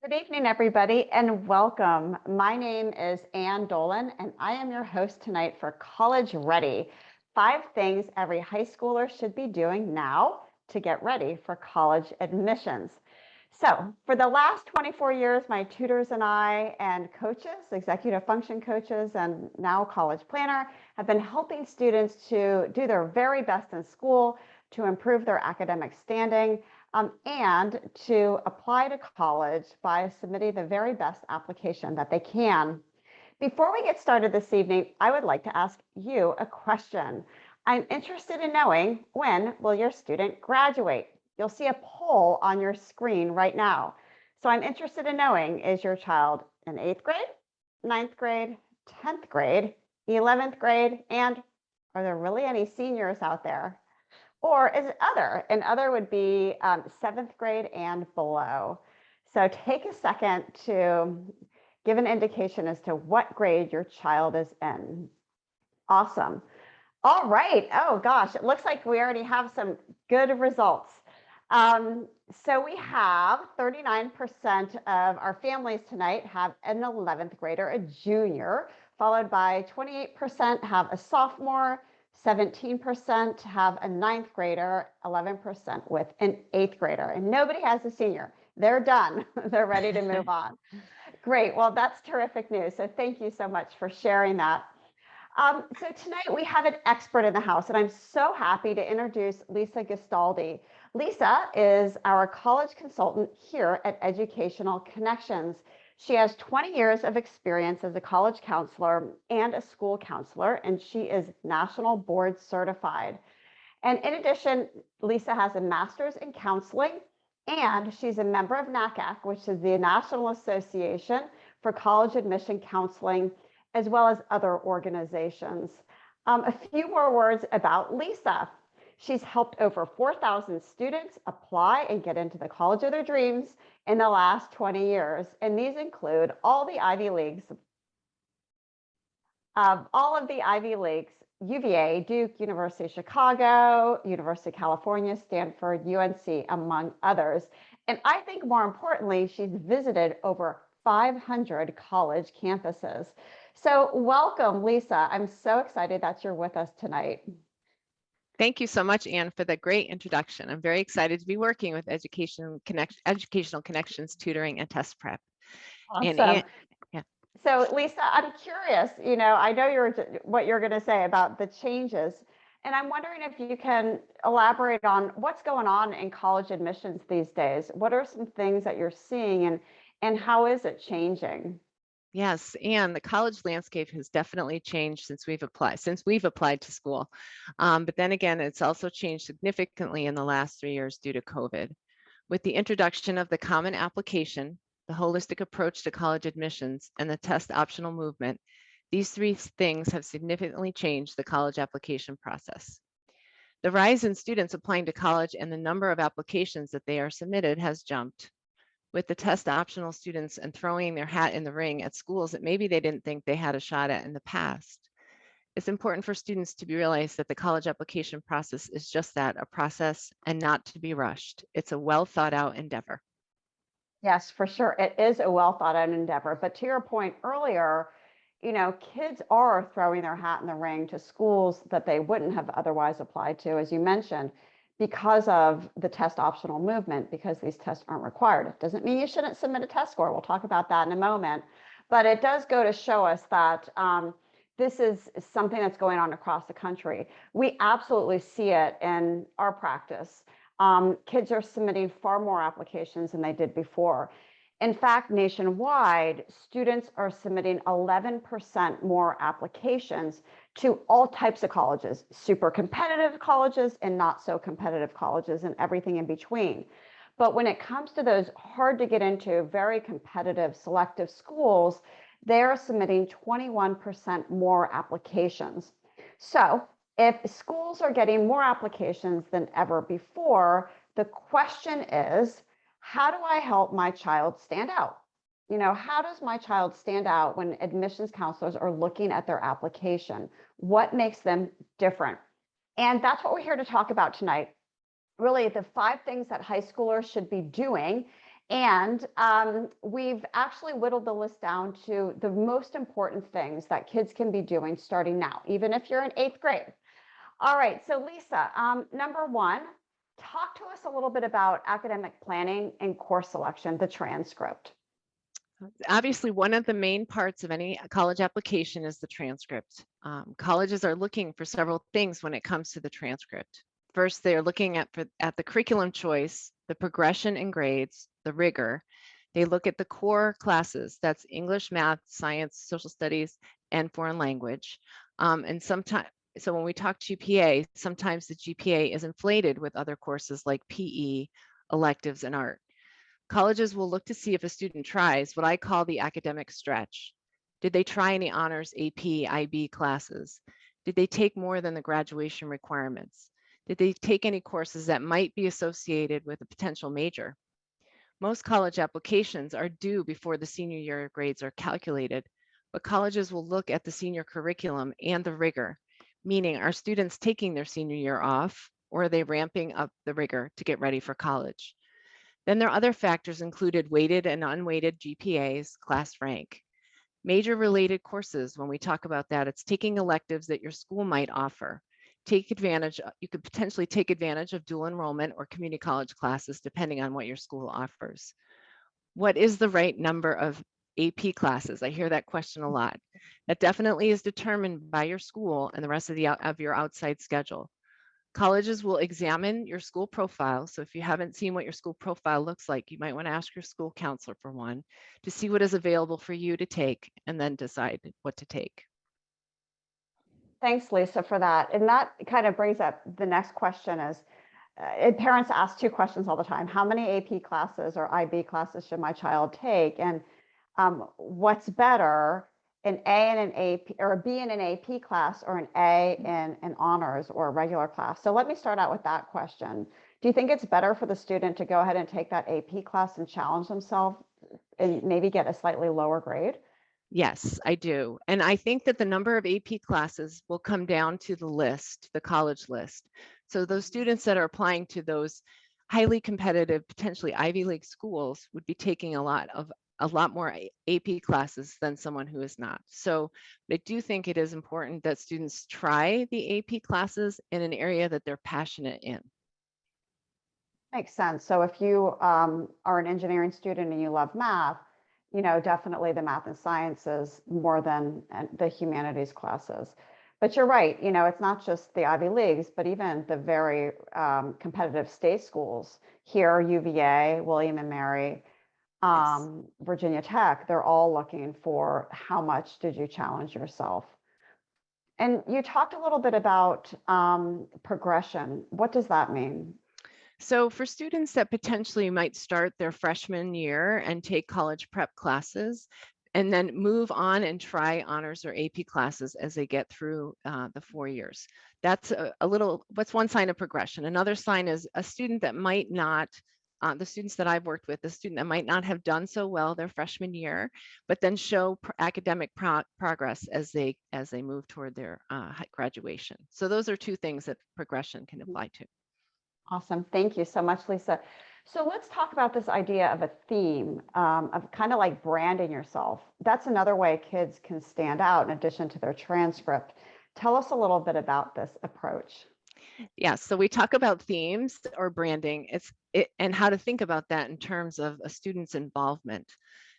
Good evening, everybody, and welcome. My name is Ann Dolin, and I am your host tonight for College Ready, 5 things every high schooler should be doing now to get ready for college admissions. So for the last 24 years, my tutors and I and coaches, executive function coaches, and now college planner have been helping students to do their very best in school to improve their academic standing and to apply to college by submitting the very best application that they can. Before we get started this evening, I would like to ask you a question. I'm interested in knowing, when will your student graduate? You'll see a poll on your screen right now. So I'm interested in knowing, is your child in 8th grade, 9th grade, 10th grade, 11th grade, and are there really any seniors out there? Or is it other? And other would be 7th grade and below. So take a second to give an indication as to what grade your child is in. Awesome. All right. Oh gosh, it looks like we already have some good results. So we have 39% of our families tonight have an 11th grader, a junior, followed by 28% have a sophomore, 17% have a 9th grader, 11% with an 8th grader, and nobody has a senior. They're done. They're ready to move on. Great. Well, that's terrific news. So thank you so much for sharing that. So tonight we have an expert in the house, and I'm so happy to introduce Lisa Gastaldi. Lisa is our college consultant here at Educational Connections. She has 20 years of experience as a college counselor and a school counselor, and she is national board certified. And in addition, Lisa has a master's in counseling, and she's a member of NACAC, which is the National Association for College Admission Counseling, as well as other organizations. A few more words about Lisa. She's helped over 4,000 students apply and get into the college of their dreams in the last 20 years. And these include all the Ivy Leagues, UVA, Duke, University of Chicago, University of California, Stanford, UNC, among others. And I think more importantly, she's visited over 500 college campuses. So welcome, Lisa. I'm so excited that you're with us tonight. Thank you so much, Anne, for the great introduction. I'm very excited to be working with Educational Connections Tutoring and Test Prep. Awesome. Yeah. So Lisa, I'm curious, I know what you're going to say about the changes, and I'm wondering if you can elaborate on what's going on in college admissions these days. What are some things that you're seeing, and how is it changing? Yes, and the college landscape has definitely changed since we've applied to school. But then again, it's also changed significantly in the last 3 years due to COVID. With the introduction of the common application, the holistic approach to college admissions, and the test optional movement, these 3 things have significantly changed the college application process. The rise in students applying to college and the number of applications that they are submitted has jumped. With the test optional students and throwing their hat in the ring at schools that maybe they didn't think they had a shot at in the past. It's important for students to be realized that the college application process is just that, a process, and not to be rushed. It's a well thought out endeavor. Yes, for sure. It is a well thought out endeavor. But to your point earlier, kids are throwing their hat in the ring to schools that they wouldn't have otherwise applied to, as you mentioned, because of the test optional movement, because these tests aren't required. It doesn't mean you shouldn't submit a test score. We'll talk about that in a moment. But it does go to show us that this is something that's going on across the country. We absolutely see it in our practice. Kids are submitting far more applications than they did before. In fact, nationwide, students are submitting 11% more applications to all types of colleges, super competitive colleges and not so competitive colleges and everything in between. But when it comes to those hard to get into, very competitive selective schools, they're submitting 21% more applications. So if schools are getting more applications than ever before, the question is, how do I help my child stand out? How does my child stand out when admissions counselors are looking at their application? What makes them different? And that's what we're here to talk about tonight. Really, the 5 things that high schoolers should be doing And we've actually whittled the list down to the most important things that kids can be doing starting now, even if you're in 8th grade. All right, so Lisa, number one, talk to us a little bit about academic planning and course selection, the transcript. Obviously, one of the main parts of any college application is the transcript. Colleges are looking for several things when it comes to the transcript. First, they're looking at the curriculum choice, the progression in grades, the rigor. They look at the core classes, that's English, math, science, social studies, and foreign language. And sometimes, so when we talk GPA, sometimes the GPA is inflated with other courses like PE, electives, and art. Colleges will look to see if a student tries what I call the academic stretch. Did they try any honors AP, IB classes? Did they take more than the graduation requirements? Did they take any courses that might be associated with a potential major? Most college applications are due before the senior year grades are calculated, but colleges will look at the senior curriculum and the rigor, meaning are students taking their senior year off, or are they ramping up the rigor to get ready for college? Then there are other factors included weighted and unweighted GPAs, class rank. Major related courses, when we talk about that, it's taking electives that your school might offer. You could potentially take advantage of dual enrollment or community college classes, depending on what your school offers. What is the right number of AP classes? I hear that question a lot. That definitely is determined by your school and the rest of your outside schedule. Colleges will examine your school profile. So if you haven't seen what your school profile looks like, you might want to ask your school counselor for one to see what is available for you to take and then decide what to take. Thanks, Lisa, for that. And that kind of brings up the next question is, parents ask two questions all the time. How many AP classes or IB classes should my child take? And what's better, an A in an AP or a B in an AP class or an A in an honors or a regular class? So let me start out with that question. Do you think it's better for the student to go ahead and take that AP class and challenge themselves and maybe get a slightly lower grade? Yes, I do. And I think that the number of AP classes will come down to the list, the college list. So those students that are applying to those highly competitive, potentially Ivy League schools would be taking a lot more AP classes than someone who is not. So I do think it is important that students try the AP classes in an area that they're passionate in. Makes sense. So if you are an engineering student and you love math, definitely the math and sciences more than the humanities classes. But you're right, it's not just the Ivy Leagues, but even the very competitive state schools here, UVA, William and Mary, Yes. Virginia Tech, they're all looking for how much did you challenge yourself? And you talked a little bit about progression. What does that mean? So for students that potentially might start their freshman year and take college prep classes, and then move on and try honors or AP classes as they get through the 4 years. That's what's one sign of progression. Another sign is a student that might not, the students that I've worked with, the student that might not have done so well their freshman year, but then show academic progress as they move toward their graduation. So those are two things that progression can apply to. Awesome. Thank you so much, Lisa. So let's talk about this idea of a theme, of kind of like branding yourself. That's another way kids can stand out in addition to their transcript. Tell us a little bit about this approach. Yeah, so we talk about themes or branding and how to think about that in terms of a student's involvement.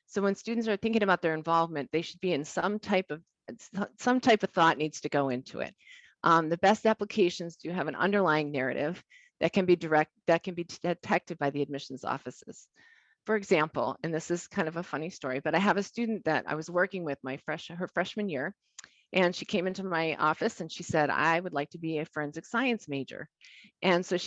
So when students are thinking about their involvement, they should be in some type of thought needs to go into it. The best applications do have an underlying narrative that can be detected by the admissions offices. For example, and this is kind of a funny story, but I have a student that I was working with her freshman year, and she came into my office and she said, I would like to be a forensic science major. And so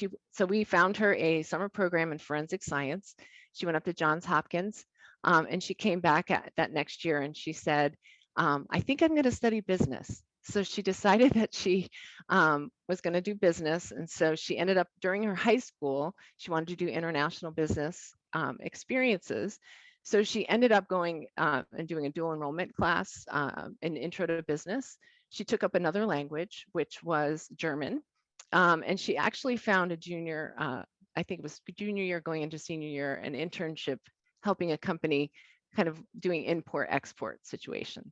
we found her a summer program in forensic science. She went up to Johns Hopkins, and she came back that next year and she said, I think I'm going to study business. So she decided that she was going to do business. And so she ended up, during her high school, she wanted to do international business experiences. So she ended up going and doing a dual enrollment class, an intro to business. She took up another language, which was German. And she actually found a I think it was junior year going into senior year, an internship helping a company kind of doing import-export situation.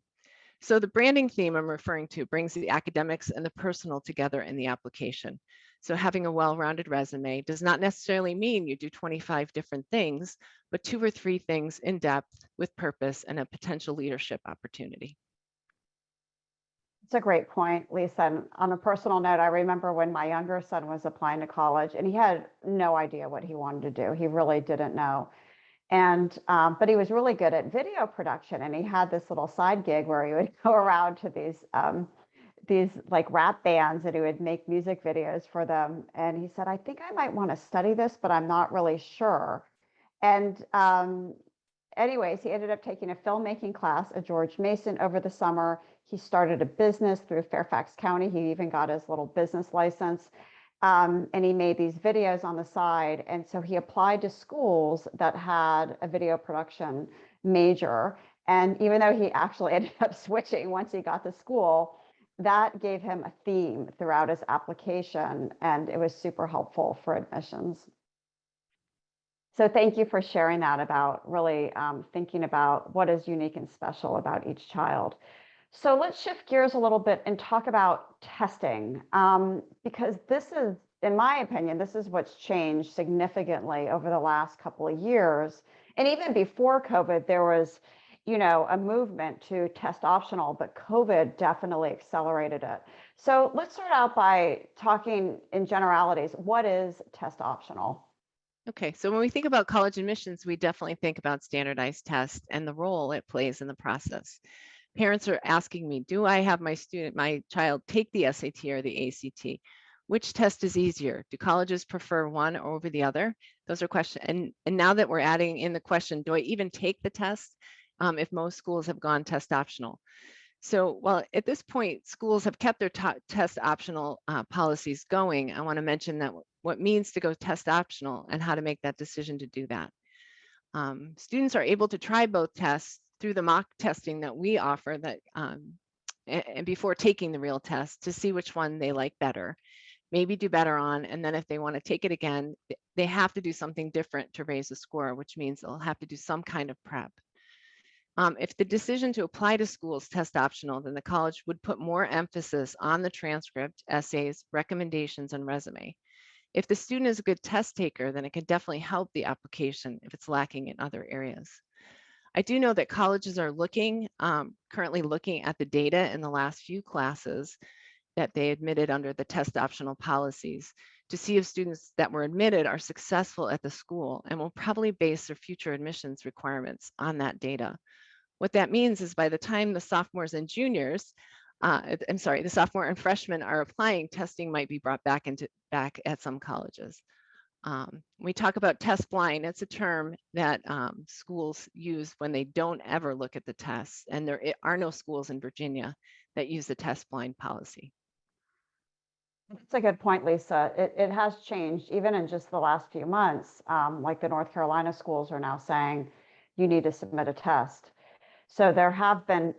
So the branding theme I'm referring to brings the academics and the personal together in the application. So having a well-rounded resume does not necessarily mean you do 25 different things, but 2 or 3 things in depth with purpose and a potential leadership opportunity. It's a great point, Lisa. And on a personal note, I remember when my younger son was applying to college and he had no idea what he wanted to do. He really didn't know. And but he was really good at video production, and he had this little side gig where he would go around to these like rap bands, and he would make music videos for them. And he said, I think I might want to study this, but I'm not really sure. And anyways, he ended up taking a filmmaking class at George Mason over the summer. He started a business through Fairfax County. He even got his little business license. And he made these videos on the side. And so he applied to schools that had a video production major. And even though he actually ended up switching once he got to school, that gave him a theme throughout his application. And it was super helpful for admissions. So thank you for sharing that about really thinking about what is unique and special about each child. So let's shift gears a little bit and talk about testing, because this is, in my opinion, this is what's changed significantly over the last couple of years. And even before COVID, there was, a movement to test optional, but COVID definitely accelerated it. So let's start out by talking in generalities. What is test optional? Okay, so when we think about college admissions, we definitely think about standardized tests and the role it plays in the process. Parents are asking me, do I have my child take the SAT or the ACT? Which test is easier? Do colleges prefer one over the other? Those are questions. And now that we're adding in the question, do I even take the test if most schools have gone test optional? So while at this point, schools have kept their test optional policies going, I want to mention that what means to go test optional and how to make that decision to do that. Students are able to try both tests through the mock testing that we offer that and before taking the real test to see which one they like better, maybe do better on, and then if they want to take it again, they have to do something different to raise the score, which means they'll have to do some kind of prep. If the decision to apply to schools test optional, then the college would put more emphasis on the transcript, essays, recommendations, and resume. If the student is a good test taker, then it can definitely help the application if it's lacking in other areas. I do know that colleges are currently looking at the data in the last few classes that they admitted under the test optional policies to see if students that were admitted are successful at the school, and will probably base their future admissions requirements on that data. What that means is by the time the sophomores and juniors, the sophomore and freshmen are applying, testing might be brought back at some colleges. We talk about test blind. It's a term that schools use when they don't ever look at the tests, and there are no schools in Virginia that use the test blind policy. That's a good point, Lisa. It has changed even in just the last few months. Like the North Carolina schools are now saying you need to submit a test. So there has been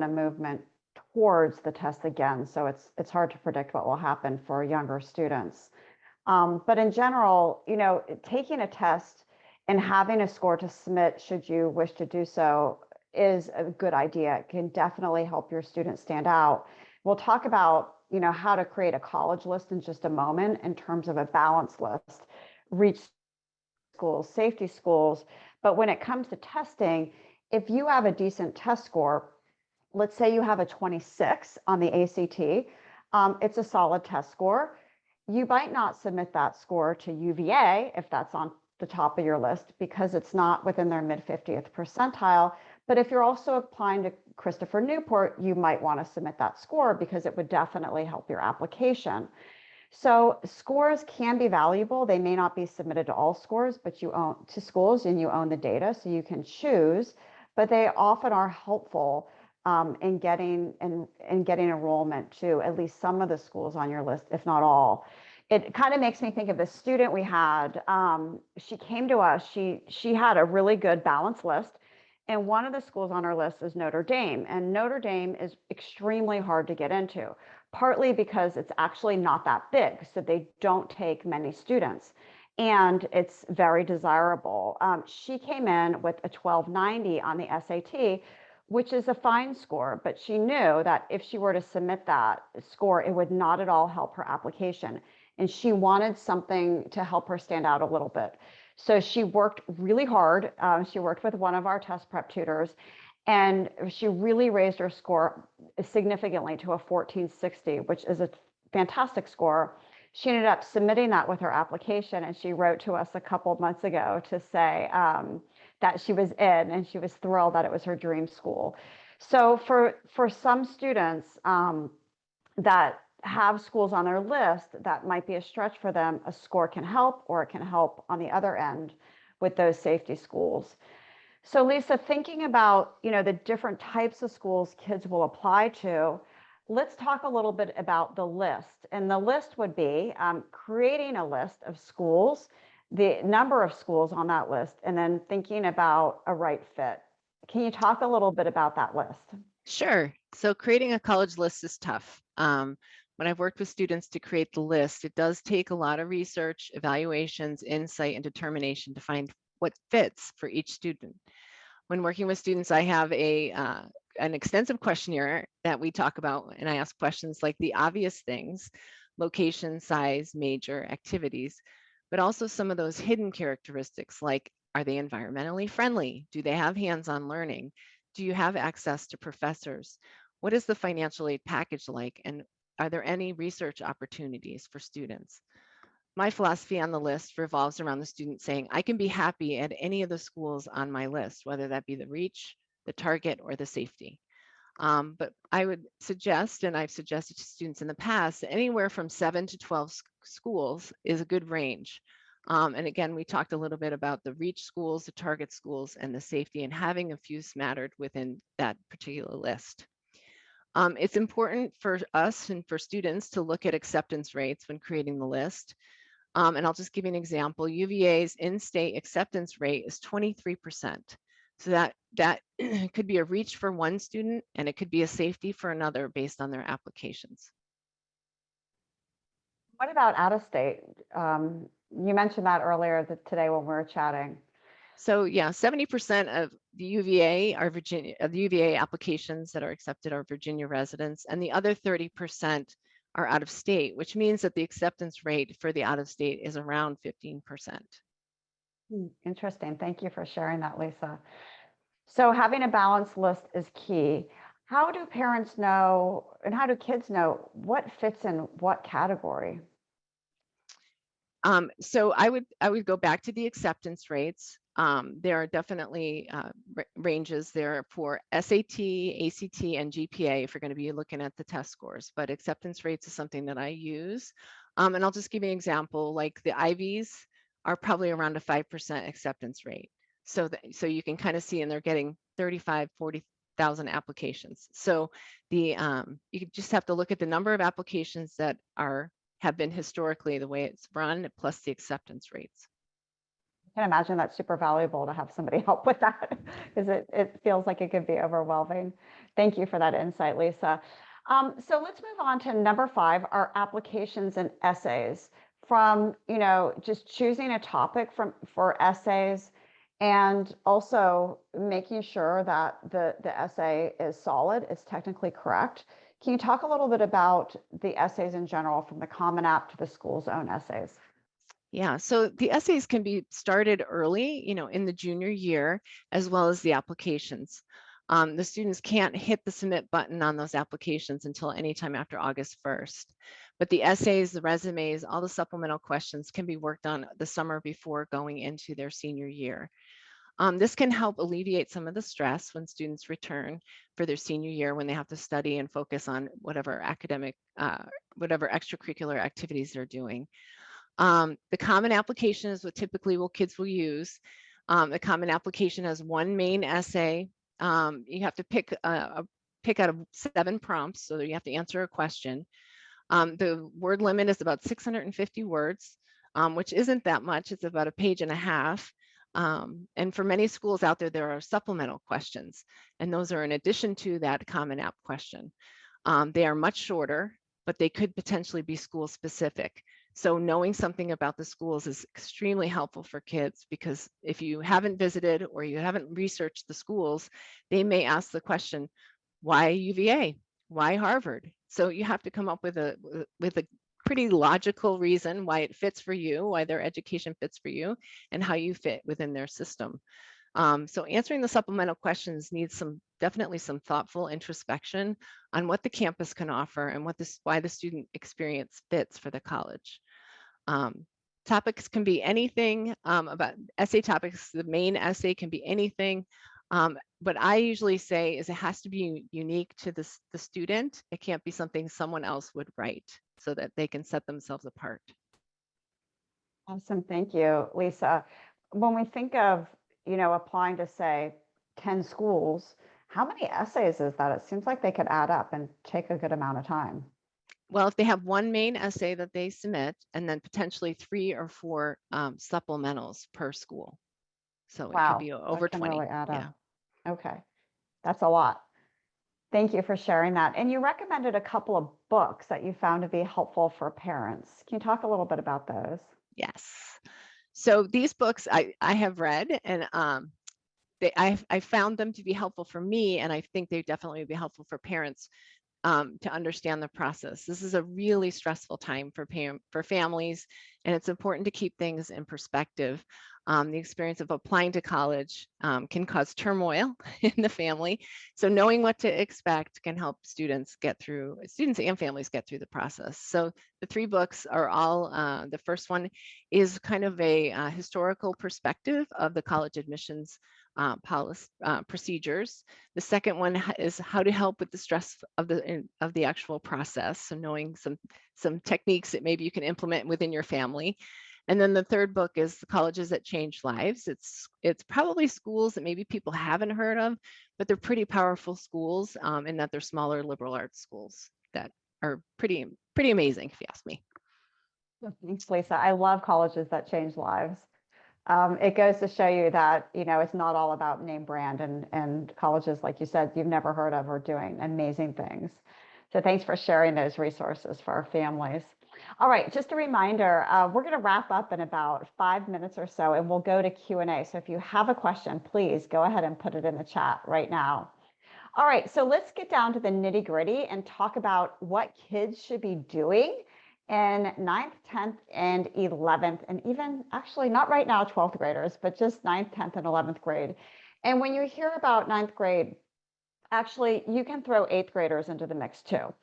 a movement towards the test again. So it's hard to predict what will happen for younger students. But in general, taking a test and having a score to submit, should you wish to do so, is a good idea. It can definitely help your students stand out. We'll talk about, how to create a college list in just a moment in terms of a balanced list, reach schools, safety schools. But when it comes to testing, if you have a decent test score, let's say you have a 26 on the ACT, it's a solid test score. You might not submit that score to UVA if that's on the top of your list because it's not within their mid-50th percentile. But if you're also applying to Christopher Newport, you might want to submit that score because it would definitely help your application. So scores can be valuable. They may not be submitted to all schools, but you own to schools and you own the data, so you can choose. But they often are helpful in getting enrollment to at least some of the schools on your list, if not all. It kind of makes me think of this student we had. She came to us. She had a really good balanced list, and one of the schools on her list is Notre Dame. And Notre Dame is extremely hard to get into, partly because it's actually not that big, so they don't take many students. and it's very desirable. She came in with a 1290 on the SAT, which is a fine score, but she knew that if she were to submit that score, it would not at all help her application. And she wanted something to help her stand out a little bit. So she worked really hard. She worked with one of our test prep tutors, and she really raised her score significantly to a 1460, which is a fantastic score. She ended up submitting that with her application, and she wrote to us a couple of months ago to say that she was in, and she was thrilled that it was her dream school. So for some students that have schools on their list that might be a stretch for them, a score can help, or it can help on the other end with those safety schools. So Lisa, thinking about, the different types of schools kids will apply to, let's talk a little bit about the list. And the list would be creating a list of schools, the number of schools on that list, and then thinking about a right fit. Can you talk a little bit about that list? Sure. So creating a college list is tough. When I've worked with students to create the list, it does take a lot of research, evaluations, insight, and determination to find what fits for each student. When working with students, I have an extensive questionnaire that we talk about, and I ask questions like the obvious things: location, size, major, activities, but also some of those hidden characteristics like, are they environmentally friendly? Do they have hands-on learning? Do you have access to professors? What is the financial aid package like? And are there any research opportunities for students? My philosophy on the list revolves around the student saying, I can be happy at any of the schools on my list, whether that be the reach, the target, or the safety. But I would suggest, and I've suggested to students in the past, anywhere from 7 to 12 schools is a good range. And again, we talked a little bit about the reach schools, the target schools, and the safety, and having a few smattered within that particular list. It's important for us and for students to look at acceptance rates when creating the list. And I'll just give you an example. UVA's in-state acceptance rate is 23%. So that could be a reach for one student, and it could be a safety for another based on their applications. What about out of state? You mentioned that earlier today when we were chatting. So yeah, 70% of the UVA are the UVA applications that are accepted are Virginia residents, and the other 30% are out of state, which means that the acceptance rate for the out of state is around 15%. Interesting. Thank you for sharing that, Lisa. So having a balanced list is key. How do parents know, and how do kids know what fits in what category? So I would go back to the acceptance rates. There are definitely ranges there for SAT, ACT, and GPA if you're going to be looking at the test scores, but acceptance rates is something that I use. And I'll just give you an example, like the Ivies are probably around a 5% acceptance rate. So you can kind of see, and they're getting 35, 40,000 applications. So you just have to look at the number of applications that have been historically the way it's run, plus the acceptance rates. I can imagine that's super valuable to have somebody help with that, because it feels like it could be overwhelming. Thank you for that insight, Lisa. So let's move on to number 5, our applications and essays. From just choosing a topic for essays, and also making sure that the essay is solid, is technically correct. Can you talk a little bit about the essays in general, from the Common App to the school's own essays? Yeah, so the essays can be started early, in the junior year, as well as the applications. The students can't hit the submit button on those applications until anytime after August 1st. But the essays, the resumes, all the supplemental questions can be worked on the summer before going into their senior year. This can help alleviate some of the stress when students return for their senior year, when they have to study and focus on whatever whatever extracurricular activities they're doing. The Common Application is what typically kids will use. The Common Application has one main essay. You have to pick out of 7 prompts, so that you have to answer a question. The word limit is about 650 words, which isn't that much. It's about a page and a half. And for many schools out there, there are supplemental questions, and those are in addition to that Common App question. They are much shorter, but they could potentially be school specific. So knowing something about the schools is extremely helpful for kids, because if you haven't visited or you haven't researched the schools, they may ask the question, why UVA? Why Harvard? So you have to come up with a pretty logical reason why it fits for you, why their education fits for you, and how you fit within their system. So answering the supplemental questions needs definitely some thoughtful introspection on what the campus can offer and why the student experience fits for the college. Topics can be anything about essay topics. The main essay can be anything. What I usually say is it has to be unique to the student. It can't be something someone else would write, so that they can set themselves apart. Awesome. Thank you, Lisa. When we think of, applying to say 10 schools, how many essays is that? It seems like they could add up and take a good amount of time. Well, if they have one main essay that they submit, and then potentially 3 or 4 supplementals per school. So it could Wow, be that over can 20. really add Yeah. up. Okay, that's a lot. Thank you for sharing that. And you recommended a couple of books that you found to be helpful for parents. Can you talk a little bit about those? Yes. So these books I have read, and I found them to be helpful for me, and I think they definitely would be helpful for parents to understand the process. This is a really stressful time for families, and it's important to keep things in perspective. The experience of applying to college can cause turmoil in the family. So knowing what to expect can help students and families get through the process. So the 3 books are all, the first one is kind of a historical perspective of the college admissions policy procedures. The second one is how to help with the stress of the actual process. So knowing some techniques that maybe you can implement within your family. And then the third book is The Colleges That Change Lives. It's probably schools that maybe people haven't heard of, but they're pretty powerful schools in that they're smaller liberal arts schools that are pretty amazing, if you ask me. Thanks, Lisa. I love colleges that change lives. It goes to show you that, it's not all about name brand, and colleges, like you said, you've never heard of, are doing amazing things. So thanks for sharing those resources for our families. All right, just a reminder, we're going to wrap up in about 5 minutes or so, and we'll go to Q&A. So if you have a question, please go ahead and put it in the chat right now. All right, so let's get down to the nitty gritty and talk about what kids should be doing in 9th, 10th, and 11th, and even actually not right now 12th graders, but just 9th, 10th, and 11th grade. And when you hear about 9th grade, actually you can throw 8th graders into the mix too.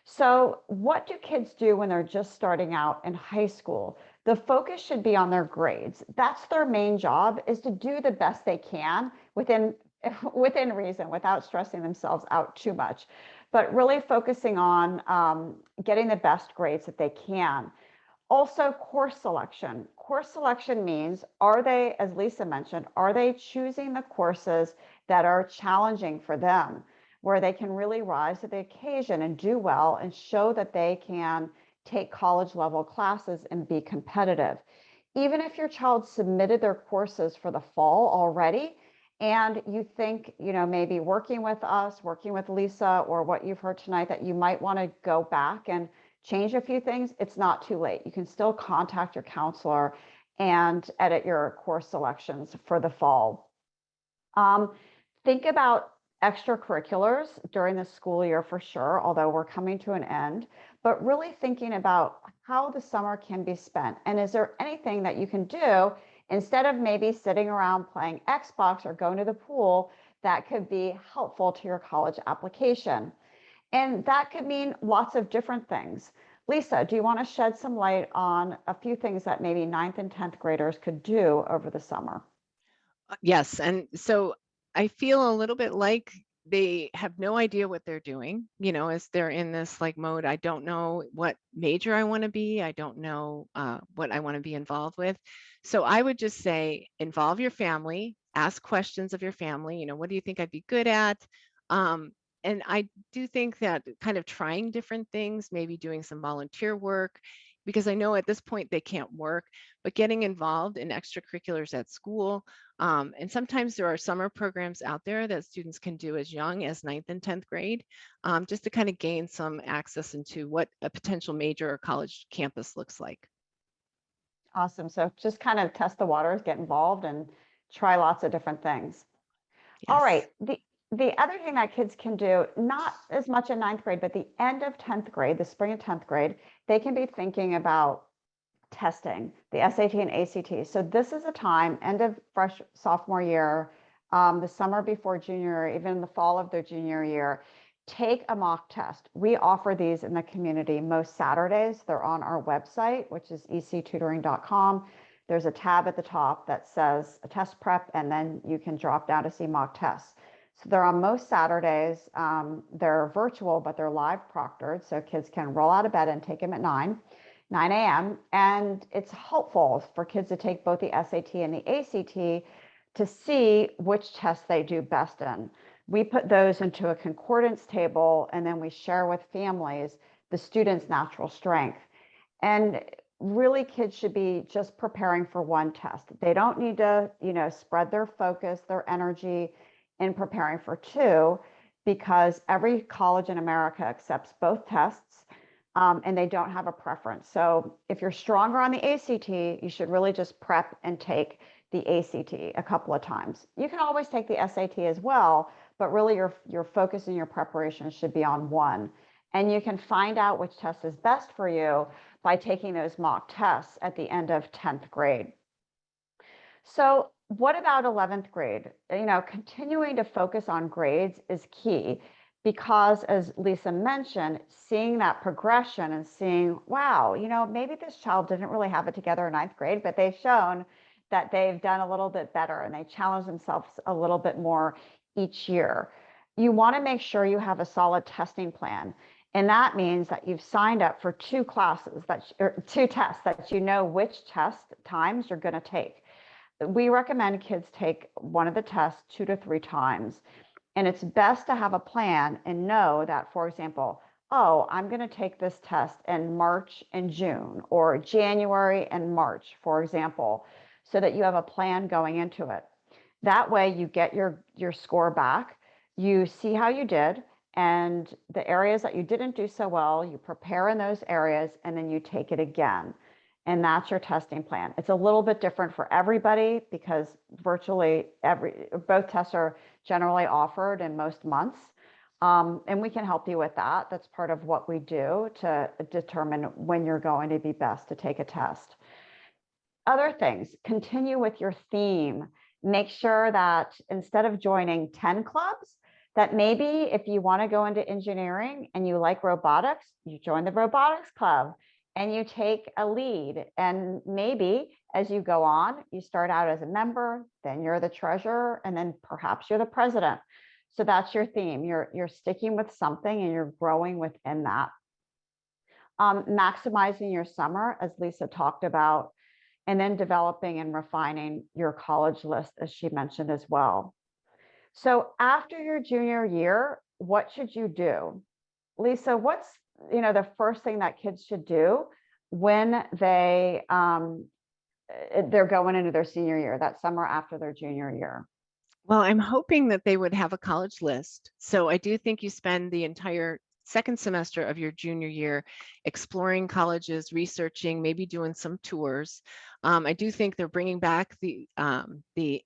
So what do kids do when they're just starting out in high school? The focus should be on their grades. That's their main job, is to do the best they can within reason, without stressing themselves out too much, but really focusing on getting the best grades that they can. Also, course selection. Course selection means, are they, as Lisa mentioned, are they choosing the courses that are challenging for them, where they can really rise to the occasion and do well and show that they can take college level classes and be competitive. Even if your child submitted their courses for the fall already, and you think, maybe working with us, working with Lisa, or what you've heard tonight, that you might want to go back and change a few things, it's not too late. You can still contact your counselor and edit your course selections for the fall. Think about extracurriculars during the school year for sure, although we're coming to an end, but really thinking about how the summer can be spent. And is there anything that you can do instead of maybe sitting around playing Xbox or going to the pool that could be helpful to your college application? And that could mean lots of different things. Lisa, do you want to shed some light on a few things that maybe 9th and 10th graders could do over the summer? Yes, and so I feel a little bit like they have no idea what they're doing, as they're in this like mode. I don't know what major I want to be. I don't know what I want to be involved with. So I would just say, involve your family, ask questions of your family. What do you think I'd be good at? And I do think that kind of trying different things, maybe doing some volunteer work, because I know at this point they can't work, but getting involved in extracurriculars at school. And sometimes there are summer programs out there that students can do as young as 9th and 10th grade, just to kind of gain some access into what a potential major or college campus looks like. Awesome. So just kind of test the waters, get involved, and try lots of different things. All Yes. right. The other thing that kids can do, not as much in ninth grade, but the end of 10th grade, the spring of 10th grade, they can be thinking about testing, the SAT and ACT. So this is a time, end of sophomore year, the summer before junior, even the fall of their junior year, take a mock test. We offer these in the community most Saturdays. They're on our website, which is ectutoring.com. There's a tab at the top that says a test prep, and then you can drop down to see mock tests. So they're on most Saturdays. They're virtual, but they're live proctored. So kids can roll out of bed and take them at 9 a.m. And it's helpful for kids to take both the SAT and the ACT to see which tests they do best in. We put those into a concordance table, and then we share with families the students' natural strength. And really, kids should be just preparing for one test. They don't need to, spread their focus, their energy in preparing for two, because every college in America accepts both tests, and they don't have a preference. So if you're stronger on the ACT, you should really just prep and take the ACT a couple of times. You can always take the SAT as well, but really your focus and your preparation should be on one. And you can find out which test is best for you by taking those mock tests at the end of 10th grade. So what about 11th grade? Continuing to focus on grades is key, because as Lisa mentioned, seeing that progression and seeing, wow, maybe this child didn't really have it together in ninth grade, but they've shown that they've done a little bit better and they challenge themselves a little bit more each year. You want to make sure you have a solid testing plan. And that means that you've signed up for two tests that you know which test times you're going to take. We recommend kids take one of the tests 2 to 3 times. And it's best to have a plan and know that, for example, oh, I'm going to take this test in March and June, or January and March, for example, so that you have a plan going into it. That way you get your score back, you see how you did, and the areas that you didn't do so well, you prepare in those areas, and then you take it again. And that's your testing plan. It's a little bit different for everybody, because virtually both tests are generally offered in most months. And we can help you with that. That's part of what we do to determine when you're going to be best to take a test. Other things, continue with your theme. Make sure that instead of joining 10 clubs, that maybe if you want to go into engineering and you like robotics, you join the robotics club and you take a lead. And maybe as you go on, you start out as a member, then you're the treasurer, and then perhaps you're the president. So that's your theme. You're sticking with something and you're growing within that. Maximizing your summer, as Lisa talked about, and then developing and refining your college list, as she mentioned as well. So after your junior year, what should you do? Lisa, what's the first thing that kids should do when they're going into their senior year, that summer after their junior year? Well, I'm hoping that they would have a college list. So I do think you spend the entire second semester of your junior year exploring colleges, researching, maybe doing some tours. I do think they're bringing back the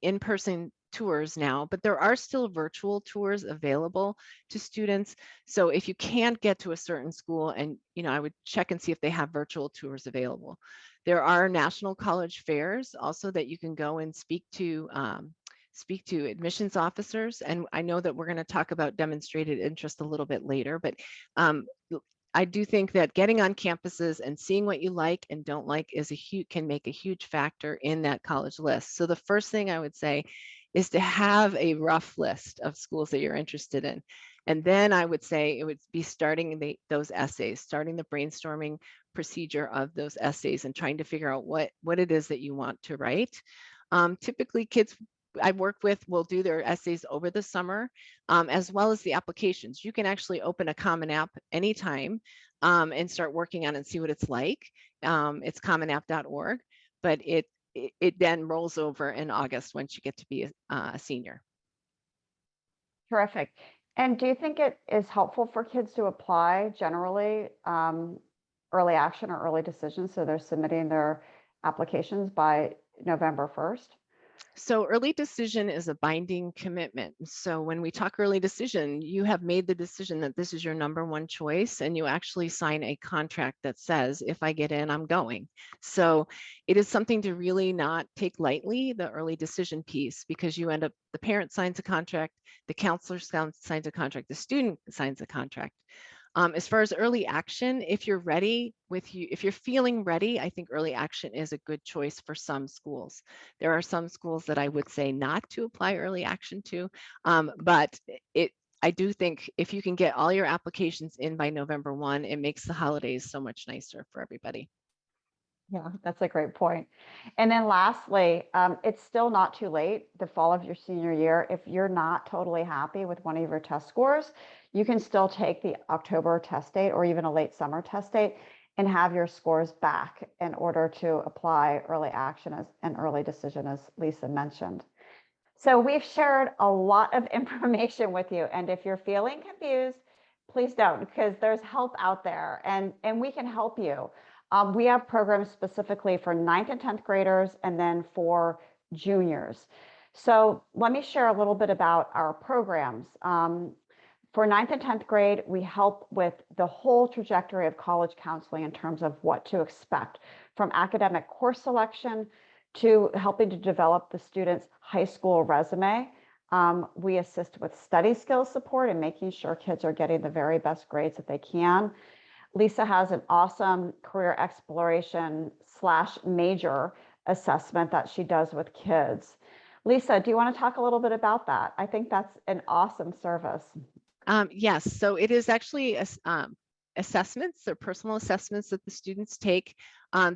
in-person tours now, but there are still virtual tours available to students. So if you can't get to a certain school, and I would check and see if they have virtual tours available. There are national college fairs also that you can go and speak to admissions officers. And I know that we're going to talk about demonstrated interest a little bit later, but I do think that getting on campuses and seeing what you like and don't like can make a huge factor in that college list. So the first thing I would say is to have a rough list of schools that you're interested in. And then I would say it would be starting those essays, starting the brainstorming procedure of those essays and trying to figure out what it is that you want to write. Typically kids I work with will do their essays over the summer, as well as the applications. You can actually open a Common App anytime and start working on it and see what it's like. It's commonapp.org, but it then rolls over in August once you get to be a senior. Terrific. And do you think it is helpful for kids to apply generally early action or early decision? So they're submitting their applications by November 1st? So early decision is a binding commitment. So when we talk early decision, you have made the decision that this is your number one choice, and you actually sign a contract that says, if I get in, I'm going. So it is something to really not take lightly, the early decision piece, because you end up, the parent signs a contract, the counselor signs a contract, the student signs a contract. As far as early action, if you're ready if you're feeling ready, I think early action is a good choice for some schools. There are some schools that I would say not to apply early action to, but I do think if you can get all your applications in by November 1, it makes the holidays so much nicer for everybody. Yeah, that's a great point. And then lastly, it's still not too late, the fall of your senior year. If you're not totally happy with one of your test scores, you can still take the October test date or even a late summer test date and have your scores back in order to apply early action as an early decision, as Lisa mentioned. So we've shared a lot of information with you. And if you're feeling confused, please don't, because there's help out there and we can help you. We have programs specifically for 9th and 10th graders and then for juniors. So let me share a little bit about our programs. For 9th and 10th grade, we help with the whole trajectory of college counseling in terms of what to expect, from academic course selection to helping to develop the student's high school resume. We assist with study skills support and making sure kids are getting the very best grades that they can. Lisa has an awesome career exploration / major assessment that she does with kids. Lisa, do you want to talk a little bit about that? I think that's an awesome service. Yes, so it is actually assessments or personal assessments that the students take.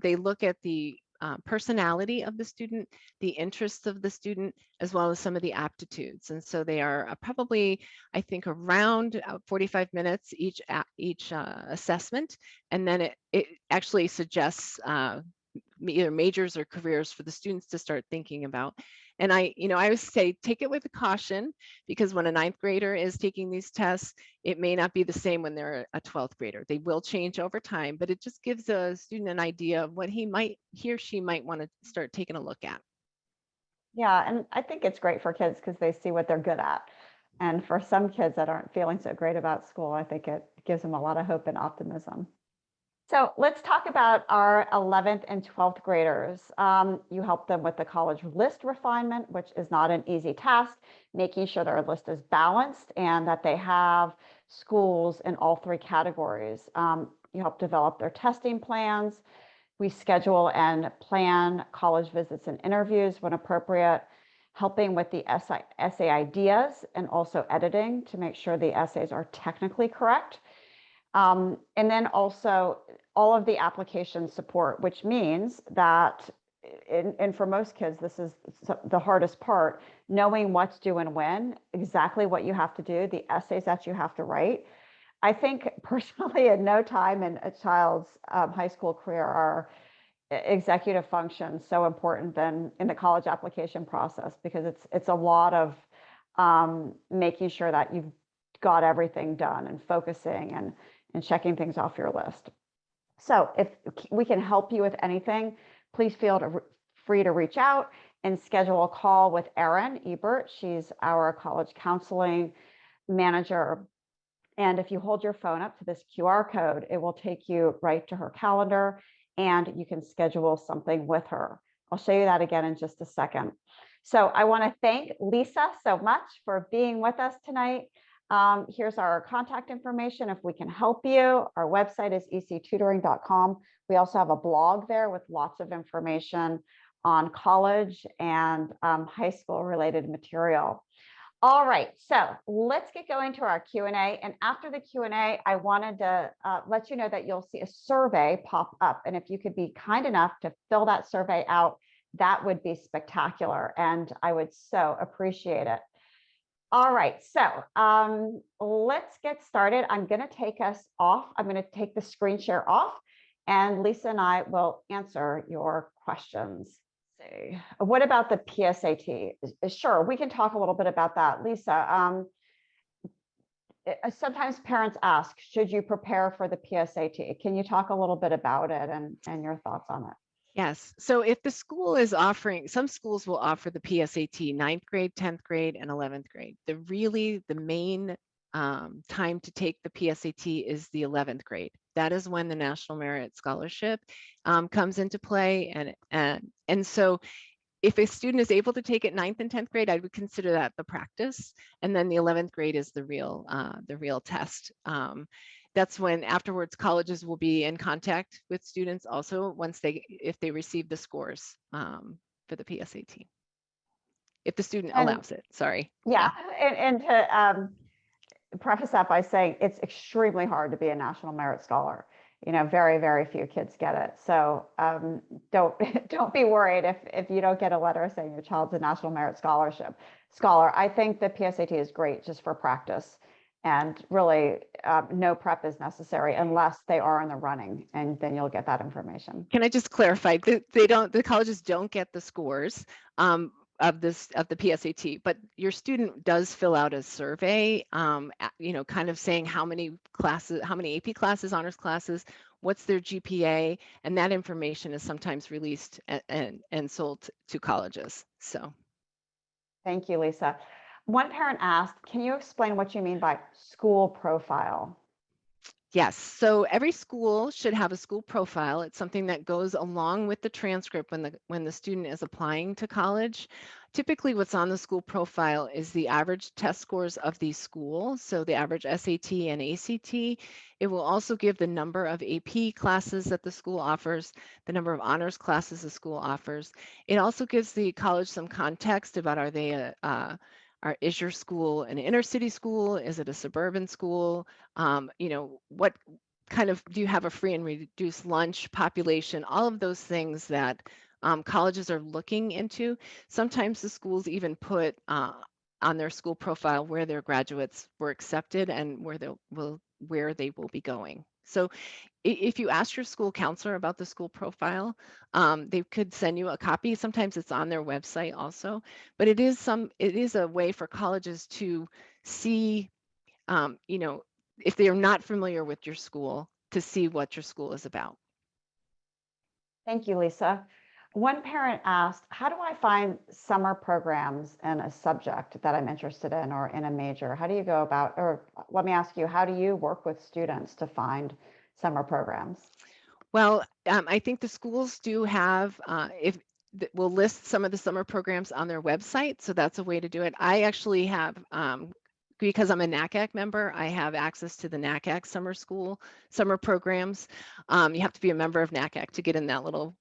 They look at the personality of the student, the interests of the student, as well as some of the aptitudes. And so they are probably, I think, around 45 minutes each assessment. And then it actually suggests either majors or careers for the students to start thinking about. And I always say, take it with a caution, because when a 9th grader is taking these tests, it may not be the same when they're a 12th grader. They will change over time, but it just gives a student an idea of what he or she might want to start taking a look at. Yeah, and I think it's great for kids because they see what they're good at. And for some kids that aren't feeling so great about school, I think it gives them a lot of hope and optimism. So let's talk about our 11th and 12th graders. You help them with the college list refinement, which is not an easy task, making sure their list is balanced and that they have schools in all 3 categories. You help develop their testing plans. We schedule and plan college visits and interviews when appropriate, helping with the essay ideas and also editing to make sure the essays are technically correct. And then also all of the application support, which means that, and for most kids, this is the hardest part, knowing what's due and when, exactly what you have to do, the essays that you have to write. I think personally, at no time in a child's high school career are executive functions so important than in the college application process, because it's a lot of making sure that you've got everything done and focusing and checking things off your list. So if we can help you with anything, please feel free to reach out and schedule a call with Erin Ebert. She's our college counseling manager. And if you hold your phone up to this QR code, it will take you right to her calendar and you can schedule something with her. I'll show you that again in just a second. So I want to thank Lisa so much for being with us tonight. Here's our contact information if we can help you. Our website is ectutoring.com. We also have a blog there with lots of information on college and high school related material. All right, so let's get going to our Q&A. And after the Q&A, I wanted to let you know that you'll see a survey pop up. And if you could be kind enough to fill that survey out, that would be spectacular. And I would so appreciate it. All right, so let's get started. I'm going to take us off. I'm going to take the screen share off, and Lisa and I will answer your questions. See, what about the PSAT? Sure, we can talk a little bit about that. Lisa, sometimes parents ask, should you prepare for the PSAT? Can you talk a little bit about it and your thoughts on it? Yes. So if the school is offering, some schools will offer the PSAT, 9th grade, 10th grade, and 11th grade. The main time to take the PSAT is the 11th grade. That is when the National Merit Scholarship comes into play. And so if a student is able to take it 9th and 10th grade, I would consider that the practice. And then the 11th grade is the real test. That's when afterwards colleges will be in contact with students also if they receive the scores for the PSAT. If the student And allows it, sorry. yeah, and to preface that by saying it's extremely hard to be a National Merit Scholar. Very, very few kids get it. So don't don't be worried if you don't get a letter saying your child's a National Merit Scholar. I think the PSAT is great just for practice, and really no prep is necessary unless they are in the running, and then you'll get that information. Can I just clarify? The colleges don't get the scores of the PSAT, but your student does fill out a survey, kind of saying how many classes, how many AP classes, honors classes, what's their GPA, and that information is sometimes released and sold to colleges. So. Thank you, Lisa. One parent asked, can you explain what you mean by school profile? Yes, so every school should have a school profile. It's something that goes along with the transcript when the student is applying to college. Typically, what's on the school profile is the average test scores of the school, so the average SAT and ACT. It will also give the number of AP classes that the school offers, the number of honors classes the school offers. It also gives the college some context about is your school an inner city school? Is it a suburban school? What kind of, do you have a free and reduced lunch population? All of those things that colleges are looking into. Sometimes the schools even put on their school profile where their graduates were accepted and where they will be going. So if you ask your school counselor about the school profile, they could send you a copy. Sometimes it's on their website also, but it is a way for colleges to see, if they're not familiar with your school, to see what your school is about. Thank you, Lisa. One parent asked, how do I find summer programs in a subject that I'm interested in or in a major? How do you go about, or let me ask you, how do you work with students to find summer programs? Well, I think the schools do have, we'll list some of the summer programs on their website. So that's a way to do it. I actually have, because I'm a NACAC member, I have access to the NACAC summer programs. You have to be a member of NACAC to get in that little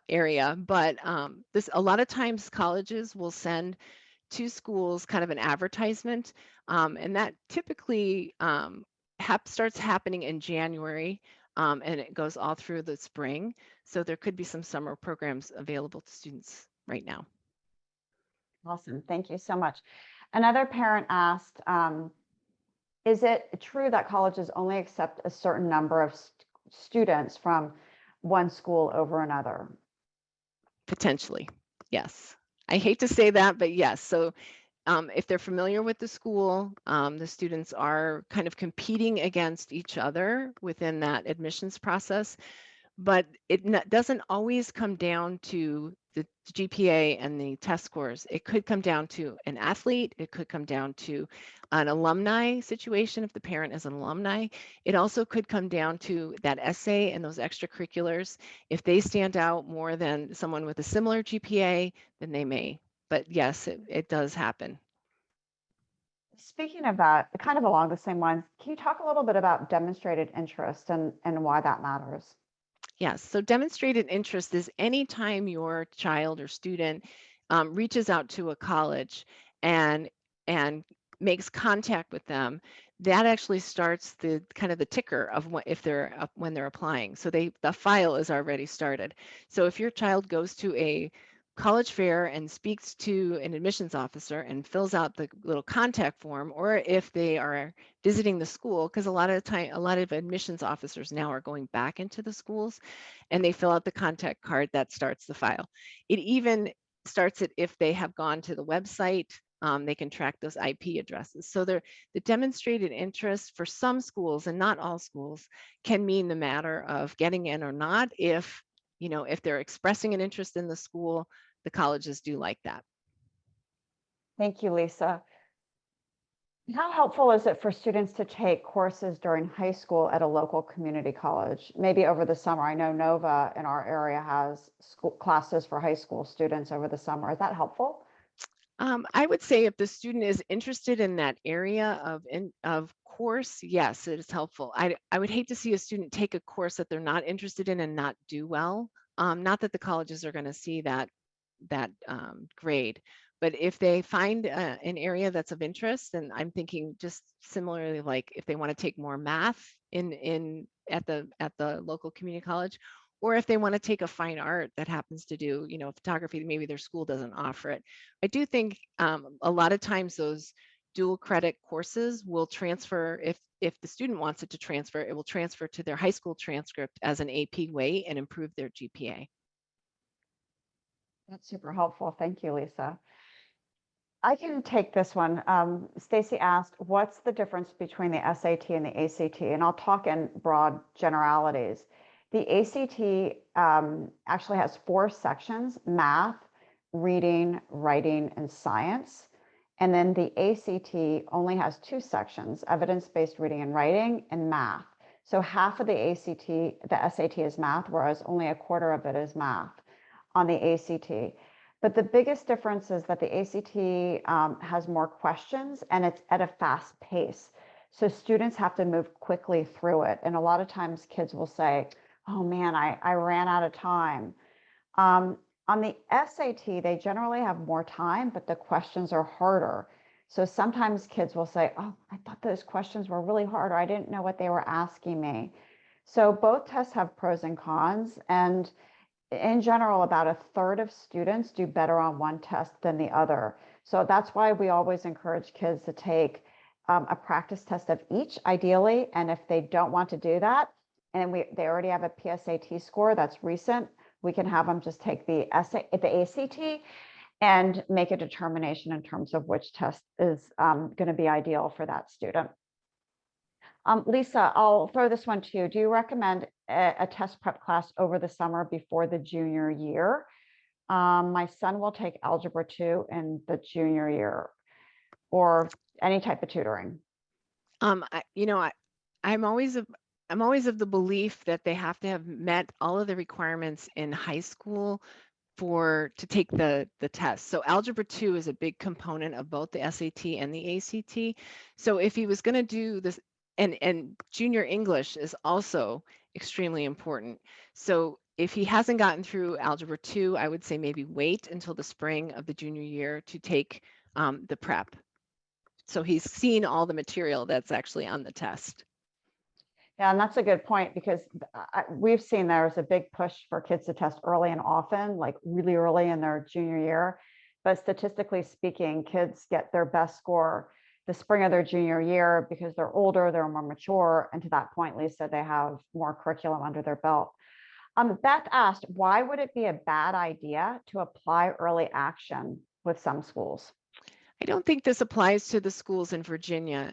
area. But a lot of times colleges will send to schools kind of an advertisement, and that typically starts happening in January. And it goes all through the spring. So there could be some summer programs available to students right now. Awesome. Thank you so much. Another parent asked, is it true that colleges only accept a certain number of students from one school over another? Potentially, yes. I hate to say that, but yes. So if they're familiar with the school, the students are kind of competing against each other within that admissions process, but it doesn't always come down to the GPA and the test scores. It could come down to an athlete. It could come down to an alumni situation if the parent is an alumni. It also could come down to that essay and those extracurriculars. If they stand out more than someone with a similar GPA, then they may. But yes, it does happen. Speaking of that, kind of along the same lines, can you talk a little bit about demonstrated interest and why that matters? Yes, so demonstrated interest is anytime your child or student reaches out to a college and makes contact with them, that actually starts the kind of the ticker of when they're applying. So the file is already started. So if your child goes to a college fair and speaks to an admissions officer and fills out the little contact form, or if they are visiting the school, because a lot of admissions officers now are going back into the schools and they fill out the contact card, that starts the file. It even starts it if they have gone to the website. They can track those IP addresses. So the demonstrated interest for some schools, and not all schools, can mean the matter of getting in or not if if they're expressing an interest in the school, the colleges do like that. Thank you, Lisa. How helpful is it for students to take courses during high school at a local community college, maybe over the summer? I know Nova in our area has school classes for high school students over the summer. Is that helpful? I would say if the student is interested in that area of course, yes, it is helpful. I would hate to see a student take a course that they're not interested in and not do well. Not that the colleges are going to see that grade, but if they find an area that's of interest, and I'm thinking just similarly, like if they want to take more math at the local community college, or if they want to take a fine art that happens to do, photography, maybe their school doesn't offer it. I do think a lot of times those dual credit courses will transfer, if the student wants it to transfer, it will transfer to their high school transcript as an AP way and improve their GPA. That's super helpful. Thank you, Lisa. I can take this one. Stacy asked, what's the difference between the SAT and the ACT? And I'll talk in broad generalities. The ACT actually has 4 sections: math, reading, writing, and science. And then the ACT only has 2 sections: evidence-based reading and writing, and math. So half of the SAT is math, whereas only a quarter of it is math on the ACT. But the biggest difference is that the ACT has more questions and it's at a fast pace. So students have to move quickly through it. And a lot of times kids will say, oh man, I ran out of time. On the SAT, they generally have more time, but the questions are harder. So sometimes kids will say, oh, I thought those questions were really hard, or I didn't know what they were asking me. So both tests have pros and cons. And in general, about 1/3 of students do better on one test than the other. So that's why we always encourage kids to take a practice test of each, ideally. And if they don't want to do that, and they already have a PSAT score that's recent, we can have them just take the ACT and make a determination in terms of which test is going to be ideal for that student. Lisa, I'll throw this one to you. Do you recommend a test prep class over the summer before the junior year? My son will take Algebra 2 in the junior year, or any type of tutoring. I'm always of the belief that they have to have met all of the requirements in high school to take the test. So Algebra 2 is a big component of both the SAT and the ACT. So if he was going to do this, and junior English is also extremely important. So if he hasn't gotten through Algebra 2, I would say maybe wait until the spring of the junior year to take the prep. So he's seen all the material that's actually on the test. Yeah, and that's a good point, because we've seen there's a big push for kids to test early and often, like really early in their junior year. But statistically speaking, kids get their best score the spring of their junior year because they're older, they're more mature. And to that point, Lisa, they have more curriculum under their belt. Beth asked, why would it be a bad idea to apply early action with some schools? I don't think this applies to the schools in Virginia,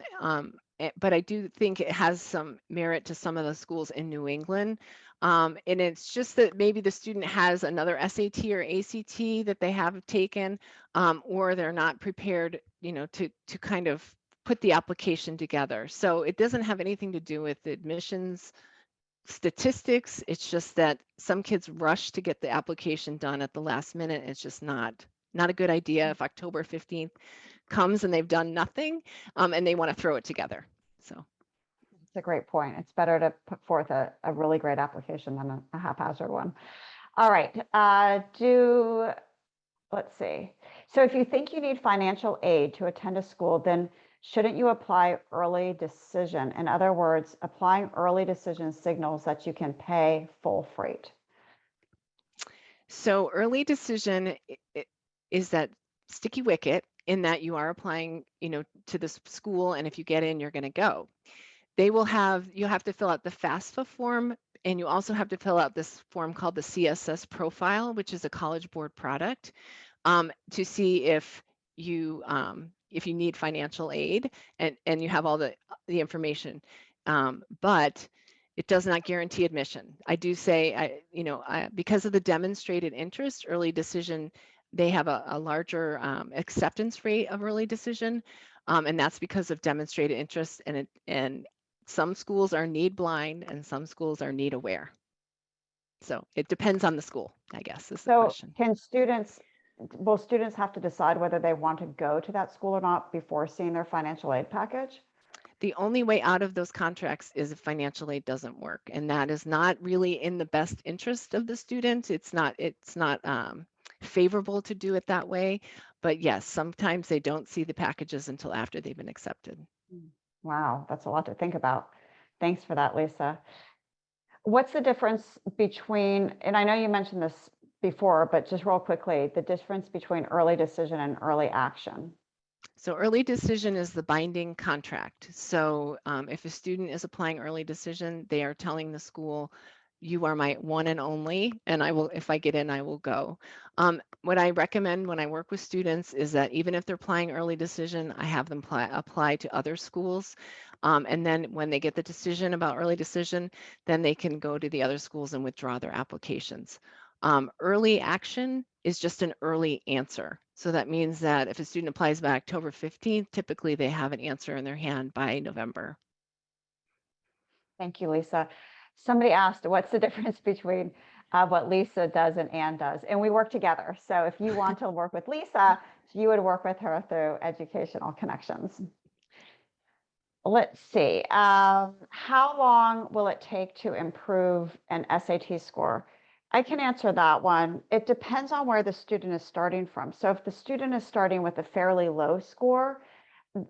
but I do think it has some merit to some of the schools in New England. And it's just that maybe the student has another SAT or ACT that they have taken, or they're not prepared, to kind of put the application together. So it doesn't have anything to do with the admissions statistics. It's just that some kids rush to get the application done at the last minute. It's just not a good idea if October 15th comes and they've done nothing, and they want to throw it together. So it's a great point. It's better to put forth a really great application than a haphazard one. All right. Let's see. So if you think you need financial aid to attend a school, then shouldn't you apply early decision? In other words, applying early decision signals that you can pay full freight. So early decision is that sticky wicket in that you are applying, to this school, and if you get in, you're going to go. You have to fill out the FAFSA form, and you also have to fill out this form called the CSS profile, which is a College Board product, to see if you need financial aid, and you have all the information. But It does not guarantee admission. I do say, because of the demonstrated interest, early decision, they have a larger acceptance rate of early decision, and that's because of demonstrated interest. And some schools are need blind, and some schools are need aware. So it depends on the school, I guess, is the question. Will students have to decide whether they want to go to that school or not before seeing their financial aid package? The only way out of those contracts is if financial aid doesn't work, and that is not really in the best interest of the student. It's not favorable to do it that way. But yes, sometimes they don't see the packages until after they've been accepted. Wow, that's a lot to think about. Thanks for that, Lisa. What's the difference between, and I know you mentioned this before, but just real quickly, the difference between early decision and early action? So early decision is the binding contract. So if a student is applying early decision, they are telling the school, you are my one and only, and I will, if I get in, I will go. What I recommend when I work with students is that even if they're applying early decision, I have them apply to other schools. And then when they get the decision about early decision, then they can go to the other schools and withdraw their applications. Early action is just an early answer. So that means that if a student applies by October 15th, typically they have an answer in their hand by November. Thank you, Lisa. Somebody asked, what's the difference between what Lisa does and Ann does? And we work together. So if you want to work with Lisa, you would work with her through Educational Connections. Let's see. How long will it take to improve an SAT score? I can answer that one. It depends on where the student is starting from. So if the student is starting with a fairly low score,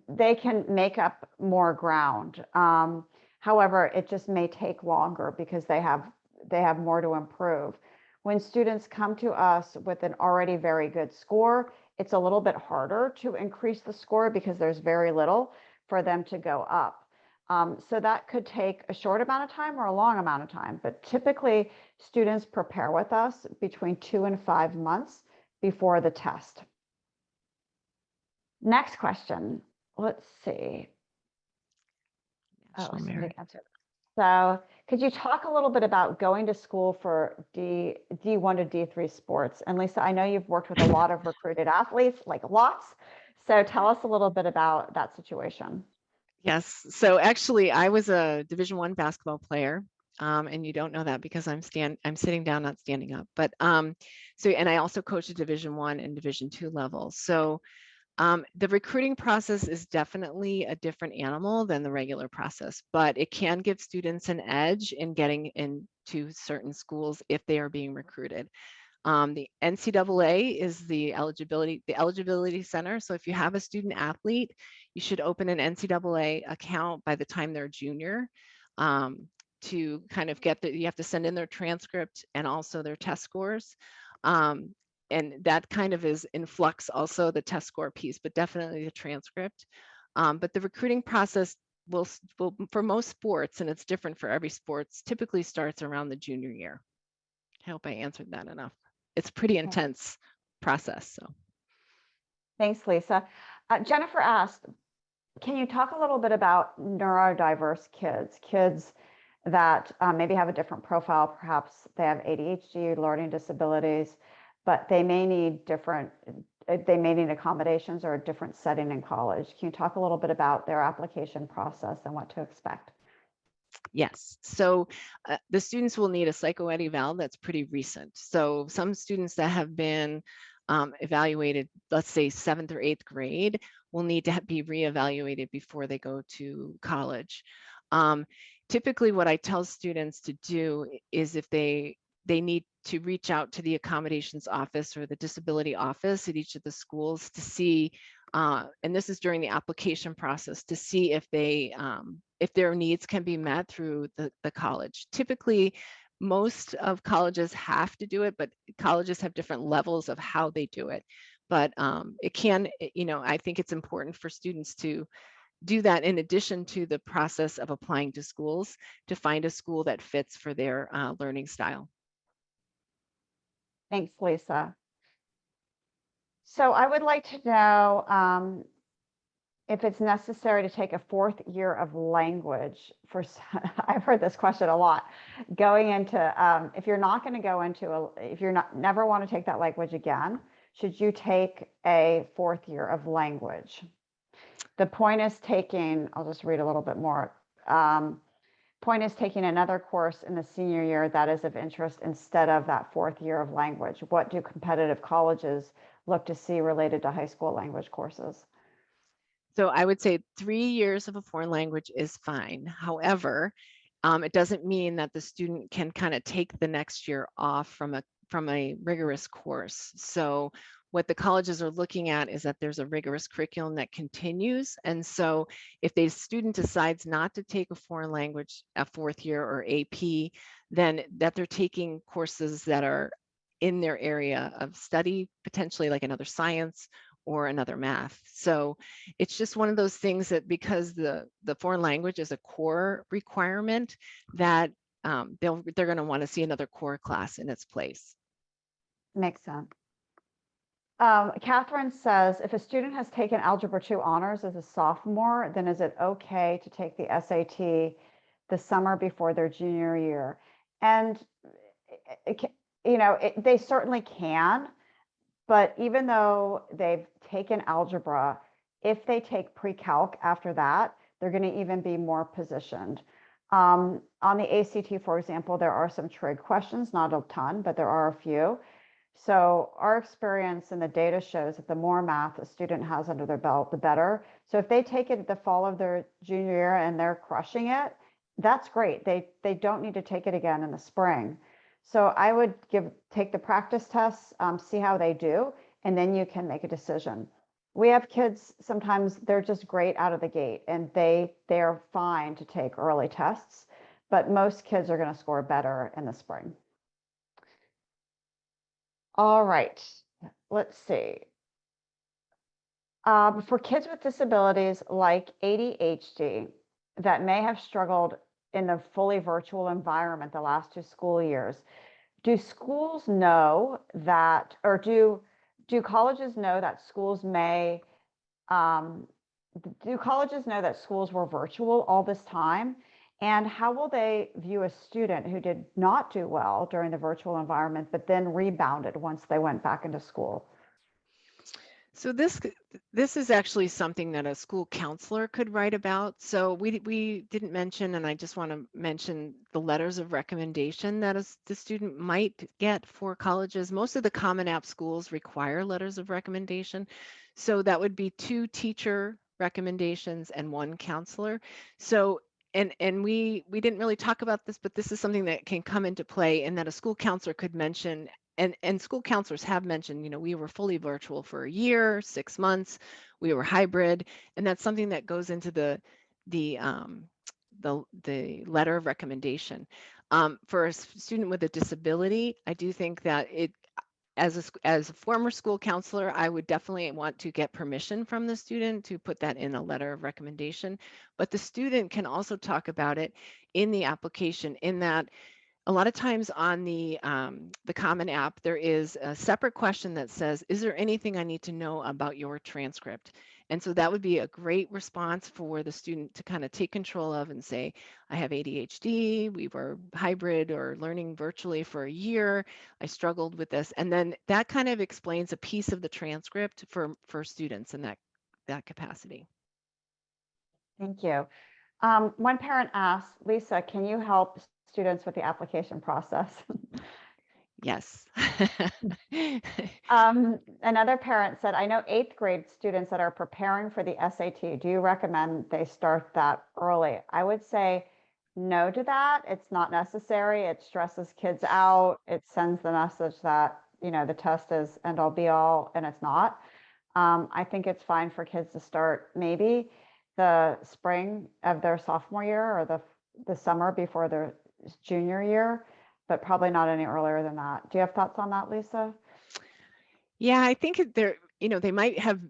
they can make up more ground. However, it just may take longer because they have more to improve. When students come to us with an already very good score, it's a little bit harder to increase the score because there's very little for them to go up. So that could take a short amount of time or a long amount of time, but typically students prepare with us between 2 and 5 months before the test. Next question. Let's see. Somebody answered. So could you talk a little bit about going to school for D1 to D3 sports? And Lisa, I know you've worked with a lot of recruited athletes, like lots. So tell us a little bit about that situation. Yes. So actually, I was a Division I basketball player. And you don't know that because I'm sitting down, not standing up. But and I also coached at Division I and Division II levels. So the recruiting process is definitely a different animal than the regular process, but it can give students an edge in getting into certain schools if they are being recruited. The NCAA is the eligibility center. So if you have a student athlete, you should open an NCAA account by the time they're junior. To kind of you have to send in their transcript and also their test scores. And that kind of is in flux also, the test score piece, but definitely the transcript. But the recruiting process will for most sports, and it's different for every sports, typically starts around the junior year. I hope I answered that enough. It's pretty intense process. So, thanks, Lisa. Jennifer asked, can you talk a little bit about neurodiverse kids that maybe have a different profile? Perhaps they have ADHD, learning disabilities, but they may need accommodations or a different setting in college. Can you talk a little bit about their application process and what to expect? Yes. So the students will need a psychoed eval that's pretty recent. So some students that have been evaluated, let's say 7th or 8th grade, will need to be reevaluated before they go to college. Typically, what I tell students to do is if they need to reach out to the accommodations office or the disability office at each of the schools to see, and this is during the application process, to see if their needs can be met through the college. Typically, most of colleges have to do it, but colleges have different levels of how they do it. But it can, I think it's important for students to do that in addition to the process of applying to schools to find a school that fits for their learning style. Thanks, Lisa. So I would like to know, if it's necessary to take a 4th year of language for, I've heard this question a lot, going into, if you're not going to go into, if you're not, never want to take that language again, should you take a 4th year of language? The point is taking, I'll just read a little bit more. Point is taking another course in the senior year that is of interest instead of that 4th year of language. What do competitive colleges look to see related to high school language courses? So I would say 3 years of a foreign language is fine. However, it doesn't mean that the student can kind of take the next year off from a rigorous course. So what the colleges are looking at is that there's a rigorous curriculum that continues. And so if the student decides not to take a foreign language, a 4th year or AP, then that they're taking courses that are in their area of study, potentially like another science or another math. So it's just one of those things that because the foreign language is a core requirement, that they're going to want to see another core class in its place. Makes sense. Catherine says, if a student has taken Algebra 2 honors as a sophomore, then is it okay to take the SAT the summer before their junior year? And, they certainly can, but even though they've taken algebra, if they take pre-calc after that, they're going to even be more positioned. On the ACT, for example, there are some trig questions, not a ton, but there are a few. So our experience in the data shows that the more math a student has under their belt, the better. So if they take it at the fall of their junior year and they're crushing it, that's great. They don't need to take it again in the spring. So I would take the practice tests, see how they do, and then you can make a decision. We have kids, sometimes they're just great out of the gate and they're fine to take early tests, but most kids are going to score better in the spring. All right, let's see. For kids with disabilities like ADHD that may have struggled in the fully virtual environment the last 2 school years, do schools know that, or do colleges know that schools may, do colleges know that schools were virtual all this time? And how will they view a student who did not do well during the virtual environment, but then rebounded once they went back into school? So this is actually something that a school counselor could write about. So we didn't mention, and I just want to mention the letters of recommendation that the student might get for colleges. Most of the Common App schools require letters of recommendation. So that would be 2 teacher recommendations and 1 counselor. So and we didn't really talk about this, but this is something that can come into play, and that a school counselor could mention. And school counselors have mentioned, we were fully virtual for a year, 6 months, we were hybrid, and that's something that goes into the letter of recommendation. For a student with a disability, I do think that as a former school counselor, I would definitely want to get permission from the student to put that in a letter of recommendation. But the student can also talk about it in the application, in that a lot of times on the Common App, there is a separate question that says, is there anything I need to know about your transcript? And so that would be a great response for the student to kind of take control of and say, I have ADHD, we were hybrid or learning virtually for a year, I struggled with this. And then that kind of explains a piece of the transcript for students in that capacity. Thank you. One parent asked, Lisa, can you help students with the application process? Yes. Another parent said, I know 8th grade students that are preparing for the SAT. Do you recommend they start that early? I would say no to that. It's not necessary. It stresses kids out. It sends the message that, the test is end all be all, and it's not. I think it's fine for kids to start maybe the spring of their sophomore year or the summer before their junior year, but probably not any earlier than that. Do you have thoughts on that, Lisa? Yeah, I think they might have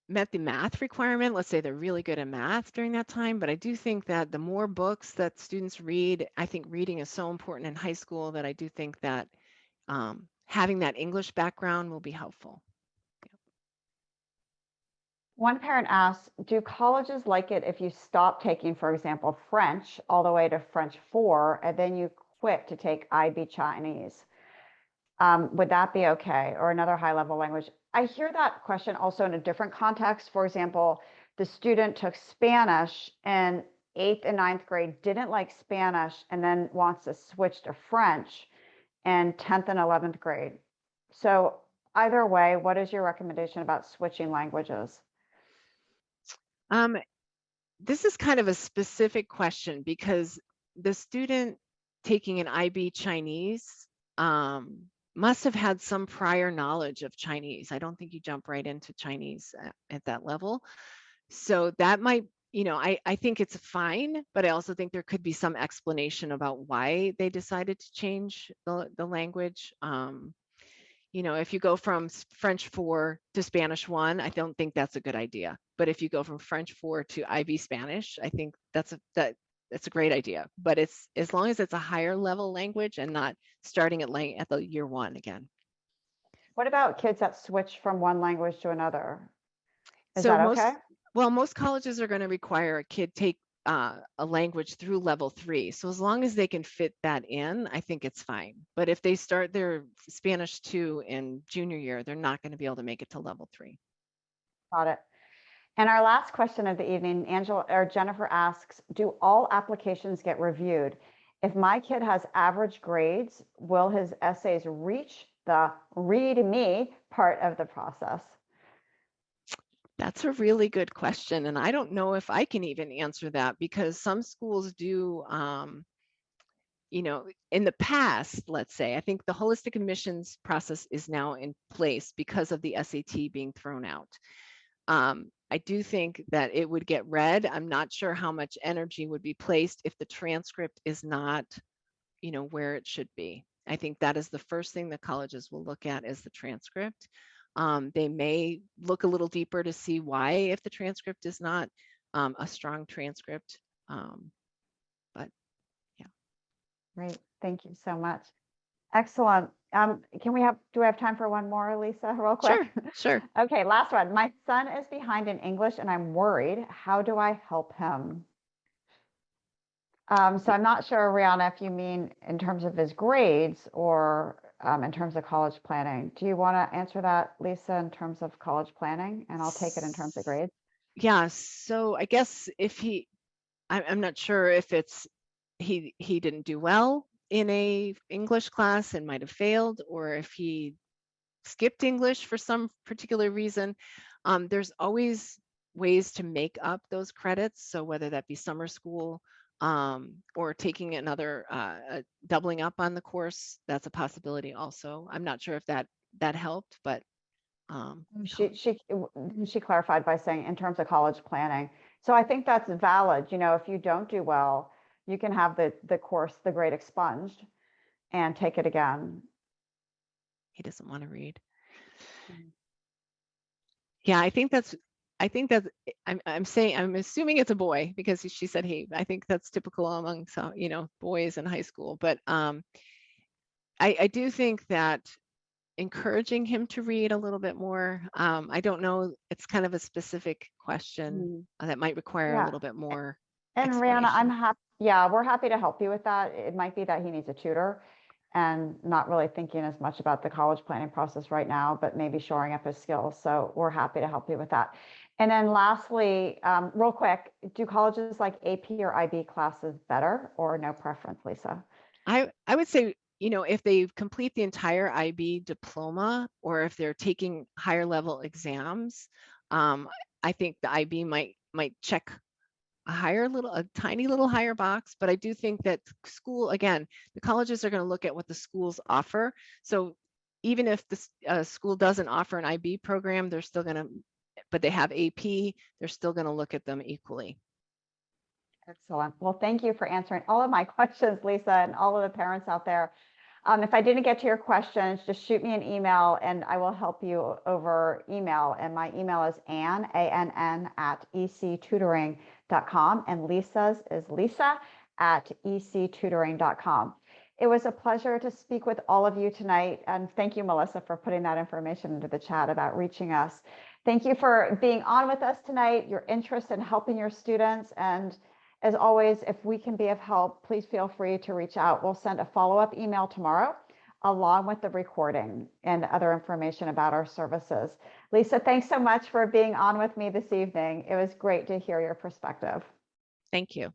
met the math requirement. Let's say they're really good at math during that time, but I do think that the more books that students read, I think reading is so important in high school that I do think that having that English background will be helpful. One parent asks, do colleges like it if you stop taking, for example, French all the way to French 4, and then you quit to take IB Chinese? Would that be okay? Or another high level language? I hear that question also in a different context. For example, the student took Spanish in 8th and 9th grade, didn't like Spanish, and then wants to switch to French in 10th and 11th grade. So either way, what is your recommendation about switching languages? This is kind of a specific question because the student taking an IB Chinese must have had some prior knowledge of Chinese. I don't think you jump right into Chinese at that level. So that might, I think it's fine, but I also think there could be some explanation about why they decided to change the language. If you go from French 4 to Spanish 1, I don't think that's a good idea. But if you go from French 4 to IB Spanish, I think that's a great idea. But it's as long as it's a higher level language and not starting at the year 1 again. What about kids that switch from one language to another? Is So that okay? most colleges are going to require a kid take a language through level 3. So as long as they can fit that in, I think it's fine. But if they start their Spanish 2 in junior year, they're not going to be able to make it to level 3. Got it. And our last question of the evening, Jennifer asks, do all applications get reviewed? If my kid has average grades, will his essays reach the read me part of the process? That's a really good question. And I don't know if I can even answer that because some schools do, in the past, let's say, I think the holistic admissions process is now in place because of the SAT being thrown out. I do think that it would get read. I'm not sure how much energy would be placed if the transcript is not, where it should be. I think that is the first thing that colleges will look at is the transcript. They may look a little deeper to see why if the transcript is not a strong transcript. But yeah. Great. Thank you so much. Excellent. Do we have time for one more, Lisa, real quick? Sure. Okay, last one. My son is behind in English and I'm worried. How do I help him? So I'm not sure, Rihanna, if you mean in terms of his grades or in terms of college planning. Do you want to answer that, Lisa, in terms of college planning? And I'll take it in terms of grades. Yeah, so I guess I'm not sure if it's he didn't do well in a English class and might have failed, or if he skipped English for some particular reason. There's always ways to make up those credits. So whether that be summer school or taking another doubling up on the course, that's a possibility also. I'm not sure if that helped, but she clarified by saying in terms of college planning. So I think that's valid. If you don't do well, you can have the course, the grade expunged and take it again. He doesn't want to read. Yeah, I'm assuming it's a boy because she said he. I think that's typical among some, boys in high school. But I do think that encouraging him to read a little bit more. I don't know. It's kind of a specific question that might require a little bit more. And Rihanna, I'm happy. Yeah, we're happy to help you with that. It might be that he needs a tutor and not really thinking as much about the college planning process right now, but maybe shoring up his skills. So we're happy to help you with that. And then lastly, real quick, do colleges like AP or IB classes better or no preference, Lisa? I would say, if they complete the entire IB diploma or if they're taking higher level exams, I think the IB might check a tiny little higher box. But I do think that the colleges are going to look at what the schools offer. So even if the school doesn't offer an IB program, they're still going to, but they have AP, they're still going to look at them equally. Excellent. Well, thank you for answering all of my questions, Lisa, and all of the parents out there. If I didn't get to your questions, just shoot me an email and I will help you over email. And my email is Ann, A-N-N, @ectutoring.com. And Lisa's is Lisa @ectutoring.com. It was a pleasure to speak with all of you tonight. And thank you, Melissa, for putting that information into the chat about reaching us. Thank you for being on with us tonight, your interest in helping your students. And as always, if we can be of help, please feel free to reach out. We'll send a follow-up email tomorrow along with the recording and other information about our services. Lisa, thanks so much for being on with me this evening. It was great to hear your perspective. Thank you.